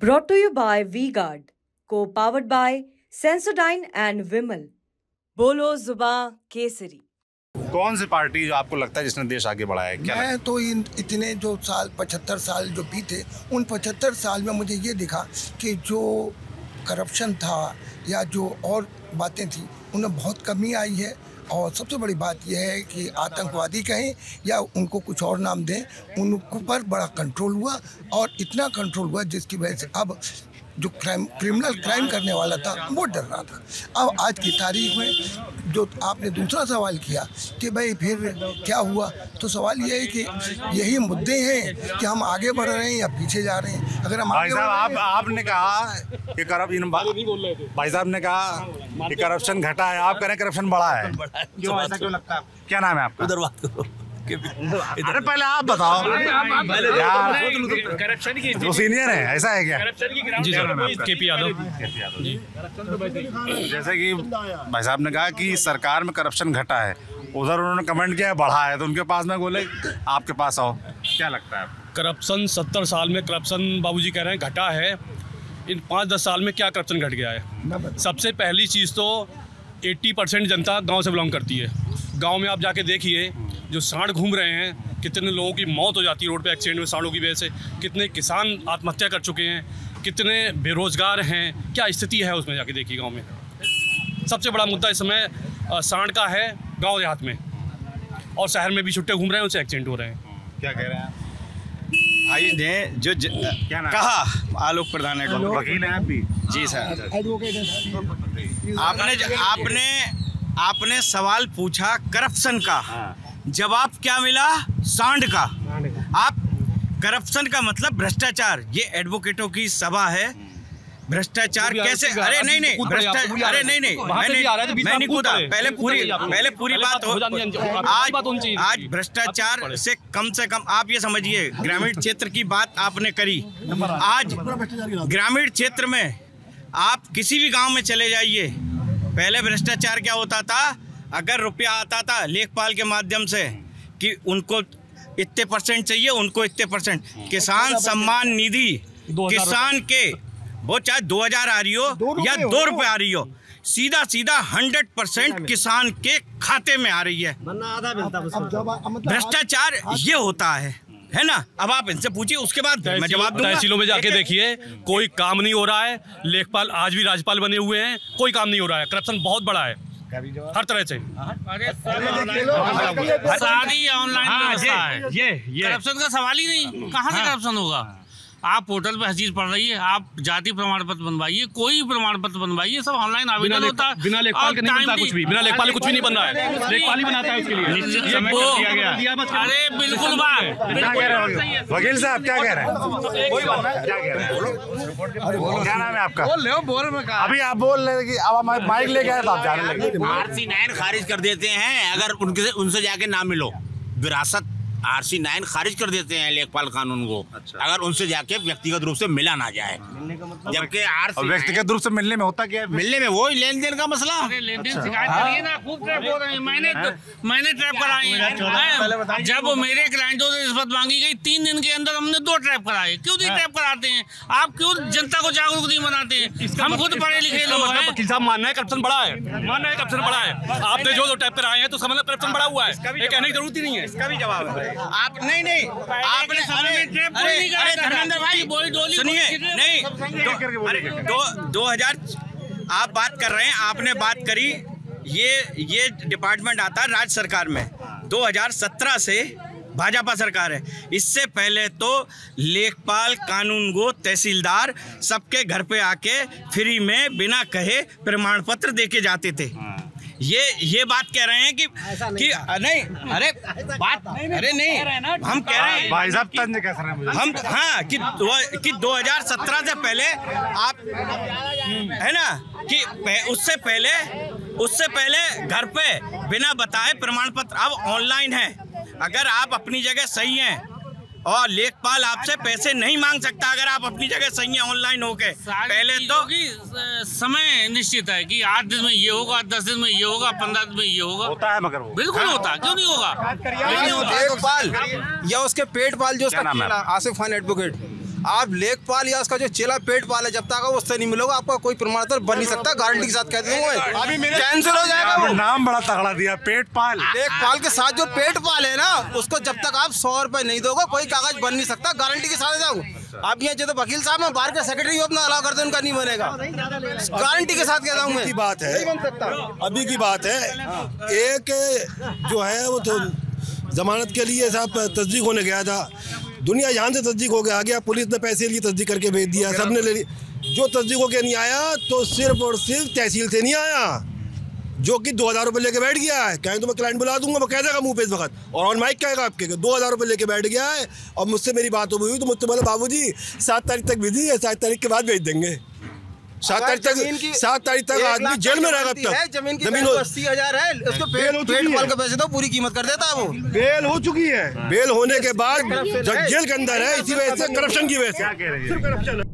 Brought to you by V-Guard, co-powered by Sensodyne and Vimal. बोलो जुबां केसरी। कौन सी party जो आपको लगता है जिसने देश आगे बढ़ाया है? क्या मैं तो इतने जो साल 75 साल जो बीते उन 75 साल में मुझे ये दिखा कि जो करप्शन था या जो और बातें थी उनमें बहुत कमी आई है। और सबसे बड़ी बात यह है कि आतंकवादी कहें या उनको कुछ और नाम दें, उन पर बड़ा कंट्रोल हुआ और इतना कंट्रोल हुआ जिसकी वजह से अब जो क्रिमिनल क्राइम करने वाला था वो डर रहा था। अब आज की तारीख में जो आपने दूसरा सवाल किया कि भाई फिर क्या हुआ, तो सवाल ये है कि यही मुद्दे हैं कि हम आगे बढ़ रहे हैं या पीछे जा रहे हैं। अगर हम भाई साहब आपने कहा कि भाई साहब ने कहा कि करप्शन घटा है, आप कह रहे हैं करप्शन बढ़ा है, क्यों ऐसा क्यों लगता है? क्या नाम है आपका? उधर बात करो। अरे पहले आप बताओ यार, करप्शन की वो सीनियर है, ऐसा है क्या? जी सर, केपी यादव। जैसे कि भाई साहब ने कहा कि सरकार में करप्शन घटा है, उधर उन्होंने कमेंट किया है बढ़ा है, तो उनके पास में बोले आपके पास आओ, क्या लगता है? करप्शन 70 साल में करप्शन बाबूजी कह रहे हैं घटा है। इन 5-10 साल में क्या करप्शन घट गया है? सबसे पहली चीज़ तो 80% जनता गांव से बिलोंग करती है। गांव में आप जाके देखिए, जो सांड घूम रहे हैं, कितने लोगों की मौत हो जाती है रोड पे एक्सीडेंट में सांडों की वजह से, कितने किसान आत्महत्या कर चुके हैं, कितने बेरोजगार हैं, क्या स्थिति है उसमें जाके देखिए गांव में। सबसे बड़ा मुद्दा इस समय सांड का है गांव देहात में, और शहर में भी छुट्टे घूम रहे हैं, उनसे एक्सीडेंट हो रहे हैं। क्या कह रहे हैं आप? आइए दें जो क्या नाम? कहा आलोक प्रधान है। वकील हैं आप भी? जी सर। आपने सवाल पूछा करप्शन का, जवाब क्या मिला? सांड का। आप करप्शन का मतलब भ्रष्टाचार, ये एडवोकेटों की सभा है। भ्रष्टाचार कैसे? अरे नहीं भ्रष्टाचार, अरे नहीं मैं नहीं कूदा, पहले पूरी बात हो। आज भ्रष्टाचार से कम आप ये समझिए, ग्रामीण क्षेत्र की बात आपने करी। आज ग्रामीण क्षेत्र में आप किसी भी गांव में चले जाइए, पहले भ्रष्टाचार क्या होता था? अगर रुपया आता था लेखपाल के माध्यम से कि उनको इतने परसेंट चाहिए, उनको इतने परसेंट, किसान सम्मान निधि, किसान के वो चाहे 2000 आ रही हो या 2 रुपये आ रही हो, सीधा 100% किसान के खाते में आ रही है। भ्रष्टाचार ये होता है ना? अब आप इनसे पूछिए, उसके बाद मैं जवाब दूंगा। तहसीलों में जाके देखिए, कोई काम नहीं हो रहा है। लेखपाल आज भी राज्यपाल बने हुए हैं, कोई काम नहीं हो रहा है। करप्शन बहुत बड़ा है हर तरह से। सारी ऑनलाइन व्यवस्था है, करप्शन का सवाल ही नहीं। कहाँ से करप्शन होगा? आप पोर्टल पे हर चीज पढ़ रही है, आप जाति प्रमाण पत्र बनवाइए, कोई प्रमाण पत्र बनवाइए, सब ऑनलाइन आवेदन होता है। बिना लेखपाल के नहीं बनता कुछ भी, बिना लेखपाल कुछ भी नहीं बन रहा है, लेखपाल ही बनाता है उसके लिए। अरे बिल्कुल बात। वकील साहब क्या कह रहे हैं? क्या नाम है आपका? अभी आप बोल रहे थे कि अब माइक लेके आए तो आप जाने लगे। RC 9 खारिज कर देते हैं अगर उनसे जाके ना मिलो। विरासत RC 9 खारिज कर देते हैं लेखपाल कानून को। अच्छा। अगर उनसे जाके व्यक्तिगत रूप से मिला ना जाए, जबकि व्यक्तिगत रूप से मिलने में होता क्या है? मिलने में वही लेन देन का मसला। लेन-देन शिकायत करिए ना, खूब ट्रैप हो रहे हैं। मैंने ट्रैप कराए हैं। जब मेरे क्लाइंटों से रिश्वत मांगी गई, 3 दिन के अंदर हमने 2 ट्रैप कराए। क्यों नहीं ट्रैप कराते हैं आप? क्यों जनता को जागरूक नहीं बनाते हैं? हम खुद पढ़े लिखे लोग हैं। वकील साहब मानना है करप्शन बड़ा है, मानना है करप्शन बड़ा है। आपने जो ट्रैप कराए हैं तो समझ लो करप्शन बड़ा हुआ है, ये कहने की जरूरत ही नहीं है। इसका भी जवाब है। आप नहीं आपने धर्मेंद्र भाई सुनिए, नहीं 2000 आप बात कर रहे हैं, आपने बात करी, ये डिपार्टमेंट आता है राज्य सरकार में। 2017 से भाजपा सरकार है। इससे पहले तो लेखपाल, कानूनगो, तहसीलदार सबके घर पे आके फ्री में बिना कहे प्रमाण पत्र देके जाते थे। ये बात कह रहे हैं कि नहीं, अरे बात, अरे नहीं, हम कह रहे हैं भाई साहब तंज कैसे रहे हैं हम, हाँ कि 2017 से पहले आप है ना, कि उससे पहले घर पे बिना बताए प्रमाण पत्र। अब ऑनलाइन है, अगर आप अपनी जगह सही हैं और लेखपाल आपसे पैसे नहीं मांग सकता अगर आप अपनी जगह सही है ऑनलाइन होके। पहले तो समय निश्चित है कि 8 दिन में ये होगा, 10 दिन में ये होगा, 15 दिन में ये होगा। है मगर वो बिल्कुल होता है, क्यों नहीं होगा? लेखपाल या उसके पेट पाल जो आसिफ खान एडवोकेट, आप लेखपाल या उसका जो चेला पेट पाल है जब तक उससे नहीं मिलोगे आपका कोई प्रमाण पत्र बन नहीं सकता। गारंटी के साथ कहते हैं अभी कैंसिल हो जाएगा। वो नाम बड़ा तगड़ा दिया, पेट पाल। लेखपाल के साथ जो पेट पाल है ना उसको जब तक आप 100 रुपए नहीं दोगे कोई कागज बन नहीं सकता। गारंटी के साथ जाओ। आप यहाँ जो तो वकील साहब मैं बाहर के सेक्रेटरी अपना अलाउ करते उनका नहीं बनेगा। गारंटी के साथ कहता हूँ मैं। बात है नहीं बन सकता। अभी की बात है, एक जो है वो तो जमानत के लिए साहब तस्दीक होने गया था, दुनिया यहाँ से तस्दीक हो गया, पुलिस ने पैसे लिए तस्दीक करके भेज दिया, सबने ले ली। जो तस्दीक होके नहीं आया तो सिर्फ और सिर्फ तहसील से नहीं आया, जो कि 2000 रुपये लेके बैठ गया है। कहें तो मैं क्लाइंट बुला दूंगा, वो कह देगा मुँह पे इस वक्त, और ऑन माइक कहेगा आपके 2000 रुपये लेके बैठ गया है। और मुझसे मेरी बात हुई तो मुझसे बोला बाबूजी 7 तारीख तक बिजी है, 7 तारीख के बाद भेज देंगे। 7 तारीख तक आदमी जेल में रहेगा। अब तक जमीन 80,000 है, उसको पेट पाल का पैसे दो पूरी कीमत कर देता है। वो बेल हो चुकी है, बेल होने के बाद जेल के अंदर है, इसी वजह से करप्शन की वजह से।